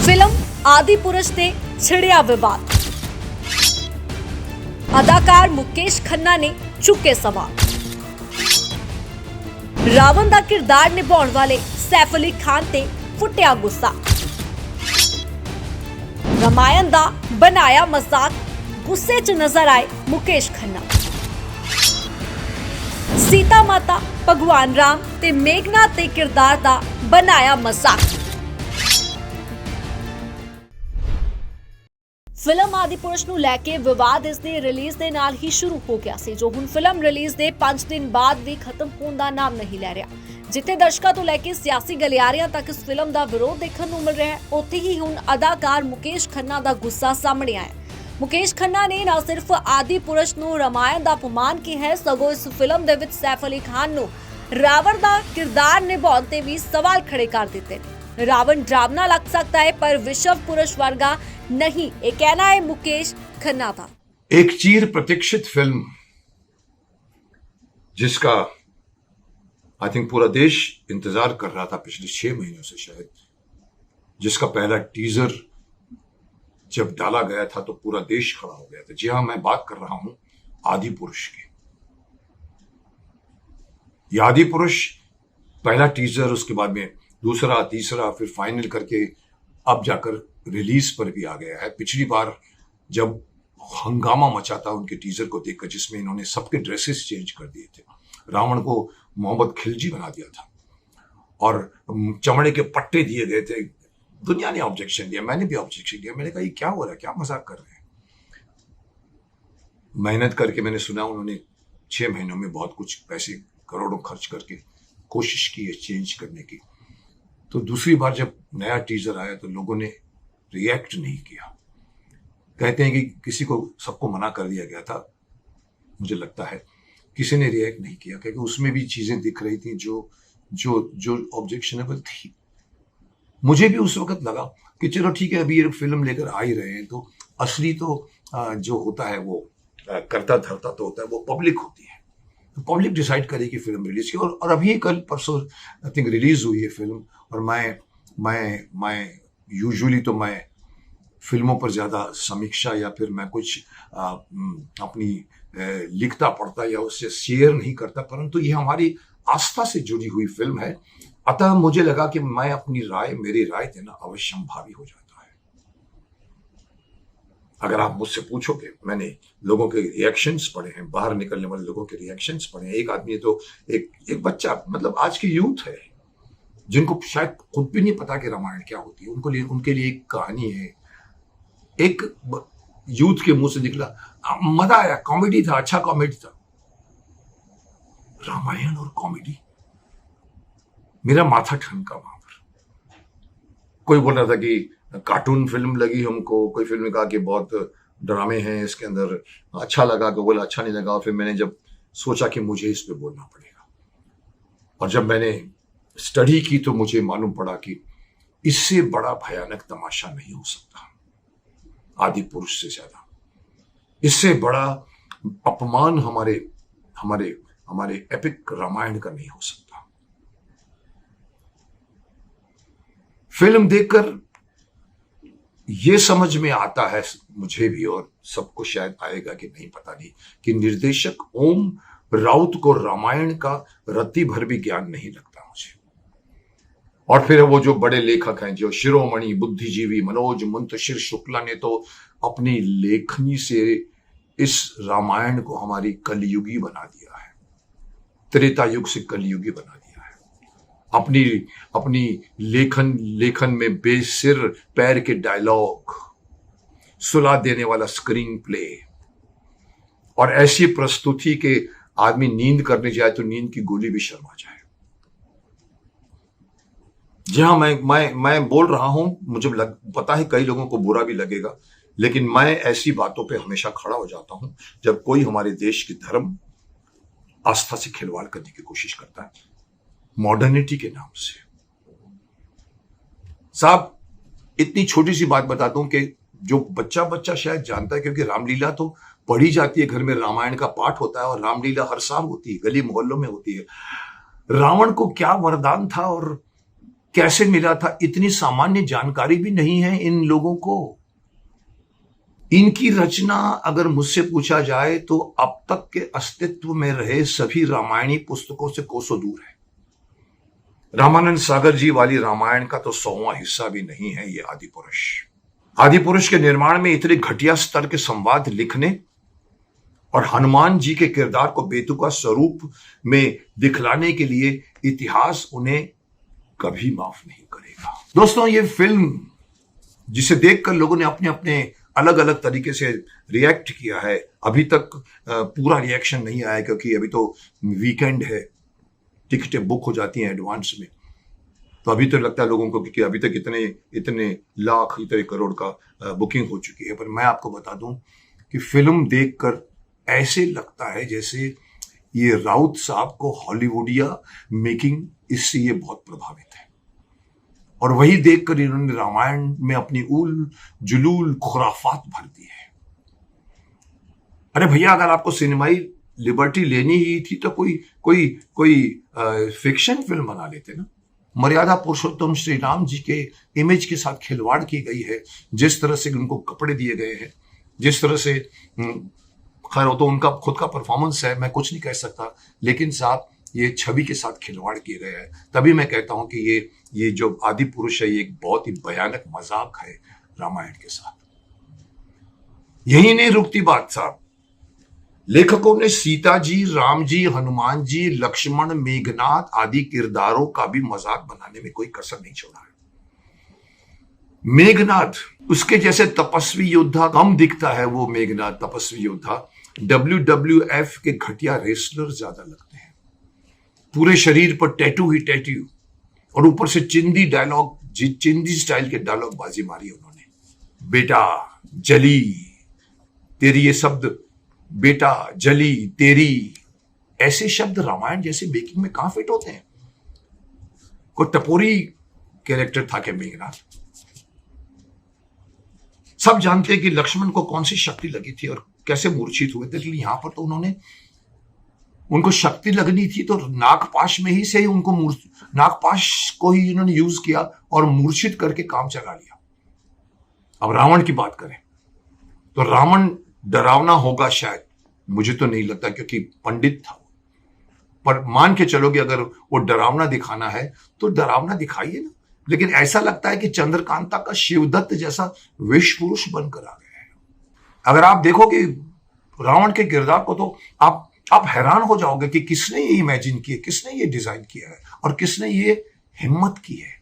Film Adipurush से छिड़िया विवाद। अदाकार मुकेश खन्ना ने चुके सवाल। रावण का किरदार निभाने वाले सैफ अली खान ते फुटिया गुस्सा। रामायण का बनाया मजाक, गुस्से च नजर आए मुकेश खन्ना। सीता माता, भगवान राम ते मेघनाथ के किरदार का बनाया मजाक। फिल्म आदिपुरुष ਨੂੰ ਲੈ ਕੇ ਵਿਵਾਦ ਇਸ ਦੇ ਰਿਲੀਜ਼ ਦੇ ਨਾਲ ਹੀ ਸ਼ੁਰੂ ਹੋ ਗਿਆ ਸੀ, ਜੋ ਹੁਣ ਫਿਲਮ ਰਿਲੀਜ਼ ਦੇ 5 ਦਿਨ ਬਾਅਦ ਵੀ ਖਤਮ ਹੋਣ ਦਾ ਨਾਮ ਨਹੀਂ ਲੈ ਰਿਹਾ। ਜਿੱਥੇ ਦਰਸ਼ਕਾਂ ਤੋਂ ਲੈ ਕੇ ਸਿਆਸੀ ਗਲਿਆਰਿਆਂ ਤੱਕ ਇਸ ਫਿਲਮ ਦਾ ਵਿਰੋਧ ਦੇਖਣ ਨੂੰ ਮਿਲ ਰਿਹਾ ਹੈ, ਉੱਥੇ ਹੀ ਹੁਣ ਅਦਾਕਾਰ ਮੁਕੇਸ਼ ਖੰਨਾ ਦਾ ਗੁੱਸਾ ਸਾਹਮਣੇ ਆਇਆ। ਮੁਕੇਸ਼ ਖੰਨਾ ਨੇ ਨਾ ਸਿਰਫ ਆदिपुरुष ਨੂੰ ਰਾਮਾਇਣ ਦਾ ਅਪਮਾਨ ਕੀਤਾ ਹੈ, ਸਗੋਂ ਇਸ ਫਿਲਮ ਦੇ ਵਿੱਚ ਸੈਫ ਅਲੀ ਖਾਨ ਨੂੰ ਰਾਵਣ ਦਾ ਕਿਰਦਾਰ ਨਿਭਾਉਣ ਤੇ ਵੀ ਸਵਾਲ ਖੜੇ ਕਰ ਦਿੱਤੇ। रावण डरावना लग सकता है पर विश्व पुरुष वर्गा नहीं, ये कहना है मुकेश खन्ना का। एक चिर प्रतीक्षित फिल्म जिसका आई थिंक पूरा देश इंतजार कर रहा था पिछले 6 महीनों से शायद, जिसका पहला टीजर जब डाला गया था तो पूरा देश खड़ा हो गया था। जी हां, मैं बात कर रहा हूं आदिपुरुष की। ये आदिपुरुष पहला टीजर, उसके बाद में दूसरा, तीसरा, फिर फाइनल करके अब जाकर रिलीज पर भी आ गया है। पिछली बार जब हंगामा मचा था उनके टीजर को देखकर, जिसमें इन्होंने सबके ड्रेसेस चेंज कर दिए थे, रावण को मोहम्मद खिलजी बना दिया था और चमड़े के पट्टे दिए गए थे। दुनिया ने ऑब्जेक्शन दिया, मैंने भी ऑब्जेक्शन दिया। मैंने कहा ये क्या हो रहा है, क्या मजाक कर रहे हैं। मेहनत करके मैंने सुना उन्होंने 6 महीनों में बहुत कुछ पैसे, करोड़ों खर्च करके कोशिश की है चेंज करने की। तो दूसरी बार जब नया टीजर आया तो लोगों ने रिएक्ट नहीं किया। कहते हैं कि किसी को, सबको मना कर दिया गया था। मुझे लगता है किसी ने रिएक्ट नहीं किया, क्योंकि उसमें भी चीजें दिख रही थी जो जो जो ऑब्जेक्शनेबल थी। मुझे भी उस वक्त लगा कि चलो ठीक है, अभी ये फिल्म लेकर आ ही रहे हैं तो असली तो जो होता है वो करता धरता तो होता है, वो पब्लिक होती है। तो पब्लिक डिसाइड करेगी फिल्म रिलीज की। और अभी कल परसों आई थिंक रिलीज हुई है फिल्म। और मैं यूजुअली तो मैं फिल्मों पर ज़्यादा समीक्षा या फिर मैं कुछ अपनी लिखता पढ़ता या उससे शेयर नहीं करता, परंतु ये हमारी आस्था से जुड़ी हुई फिल्म है। अतः मुझे लगा कि मैं अपनी राय, मेरी राय देना अवश्यंभावी हो जाता है। अगर आप मुझसे पूछोगे, मैंने लोगों के रिएक्शंस पढ़े हैं, बाहर निकलने वाले लोगों के रिएक्शंस पढ़े हैं। एक आदमी तो एक बच्चा, मतलब आज की यूथ है जिनको शायद खुद भी नहीं पता कि रामायण क्या होती है, उनके लिए एक कहानी है। एक यूथ के मुंह से निकला, मजा आया, कॉमेडी था, अच्छा कॉमेडी था। रामायण और कॉमेडी, मेरा माथा ठनका वहां पर। कोई बोल रहा था कि कार्टून फिल्म लगी हमको, कोई फिल्म ने कहा कि बहुत ड्रामे हैं इसके अंदर, अच्छा लगा, कोई बोला अच्छा नहीं लगा। और फिर मैंने जब सोचा कि मुझे इस पे बोलना पड़ेगा, और जब मैंने स्टडी की तो मुझे मालूम पड़ा कि इससे बड़ा भयानक तमाशा नहीं हो सकता आदिपुरुष से ज्यादा। इससे बड़ा अपमान हमारे हमारे हमारे एपिक रामायण का नहीं हो सकता। फिल्म देखकर यह समझ में आता है मुझे भी, और सबको शायद आएगा कि नहीं, पता नहीं, कि निर्देशक ओम राउत को रामायण का रत्ती भर भी ज्ञान नहीं लगता मुझे। और फिर वो जो बड़े लेखक हैं, जो शिरोमणि बुद्धिजीवी मनोज मुंतशिर शुक्ला ने तो अपनी लेखनी से इस रामायण को हमारी कलयुगी बना दिया है, त्रेता युग से कलयुगी बना दिया है। अपनी लेखन में बेसिर पैर के डायलॉग, सुला देने वाला स्क्रीन प्ले, और ऐसी प्रस्तुति के आदमी नींद करने जाए तो नींद की गोली भी शर्मा जाए। जी हाँ, मैं बोल रहा हूं, मुझे पता है कई लोगों को बुरा भी लगेगा, लेकिन मैं ऐसी बातों पे हमेशा खड़ा हो जाता हूं जब कोई हमारे देश की धर्म आस्था से खिलवाड़ करने की कोशिश करता है मॉडर्निटी के नाम से। साहब, इतनी छोटी सी बात बताता हूं कि जो बच्चा शायद जानता है, क्योंकि रामलीला तो पढ़ी जाती है घर में, रामायण का पाठ होता है और रामलीला हर साल होती है, गली मोहल्लों में होती है। रावण को क्या वरदान था और कैसे मिला था, इतनी सामान्य जानकारी भी नहीं है इन लोगों को। इनकी रचना अगर मुझसे पूछा जाए तो अब तक के अस्तित्व में रहे सभी रामायणी पुस्तकों से कोसों दूर है। रामानंद सागर जी वाली रामायण का तो 100वां हिस्सा भी नहीं है ये आदि पुरुष। आदि पुरुष के निर्माण में इतने घटिया स्तर के संवाद लिखने और हनुमान जी के किरदार को बेतुका स्वरूप में दिखलाने के लिए इतिहास उन्हें कभी माफ नहीं करेगा। दोस्तों, ये फिल्म जिसे देखकर लोगों ने अपने अपने अलग अलग तरीके से रिएक्ट किया है, अभी तक पूरा रिएक्शन नहीं आया क्योंकि अभी तो वीकेंड है, टिकटें बुक हो जाती हैं एडवांस में। तो अभी तो लगता है लोगों को कि अभी तक इतने लाख, इतने करोड़ का बुकिंग हो चुकी है। पर मैं आपको बता दूं कि फिल्म देखकर ऐसे लगता है जैसे ये राउत साहब को हॉलीवुडिया मेकिंग, इससे ये बहुत प्रभावित है। और वही देखकर इन्होंने रामायण में अपनी उल जुलूल खुराफात भर दी है। अरे भैया, अगर आपको सिनेमाई लिबर्टी लेनी ही थी तो कोई फिक्शन फिल्म बना लेते ना। मर्यादा पुरुषोत्तम श्री राम जी के इमेज के साथ खिलवाड़ की गई है, जिस तरह से उनको कपड़े दिए गए हैं, जिस तरह से, खैर वो तो उनका खुद का परफॉर्मेंस है, मैं कुछ नहीं कह सकता, लेकिन साहब ये छवि के साथ खिलवाड़ किए गए हैं। तभी मैं कहता हूं कि ये जो आदि पुरुष है, ये एक बहुत ही भयानक मजाक है रामायण के साथ। यही नहीं रुकती बात साहब, लेखकों ने सीता जी, राम जी, हनुमान जी, लक्ष्मण, मेघनाथ आदि किरदारों का भी मजाक बनाने में कोई कसर नहीं छोड़ा है। मेघनाथ, उसके जैसे तपस्वी योद्धा कम दिखता है। वो मेघनाथ तपस्वी योद्धा WWF के घटिया रेसलर ज्यादा लगते हैं। पूरे शरीर पर टैटू ही टैटू, और ऊपर से चिंदी डायलॉग, चिंदी स्टाइल के डायलॉग बाजी मारी उन्होंने। बेटा जली, तेरी ये शब्द, बेटा जली तेरी, ऐसे शब्द रामायण जैसे मेकिंग में कहां फिट होते हैं। कोई टपोरी कैरेक्टर था क्या मेघनाथ? सब जानते हैं कि लक्ष्मण को कौन सी शक्ति लगी थी और कैसे मूर्छित हुए थे, लेकिन यहां पर तो उनको शक्ति लगनी थी तो नागपाश में ही से ही उनको नागपाश को ही इन्होंने यूज किया और मूर्छित करके काम चला लिया। अब रावण की बात करें तो रावण डरावना होगा शायद, मुझे तो नहीं लगता, क्योंकि पंडित था। पर मान के चलोगे अगर वो डरावना दिखाना है तो डरावना दिखाइए ना, लेकिन ऐसा लगता है कि चंद्रकांता का शिवदत्त जैसा विष पुरुष बनकर आ गया है। अगर आप देखोगे रावण के किरदार को तो आप हैरान हो जाओगे कि किसने ये इमेजिन किया, किसने ये डिजाइन किया है और किसने ये हिम्मत की है।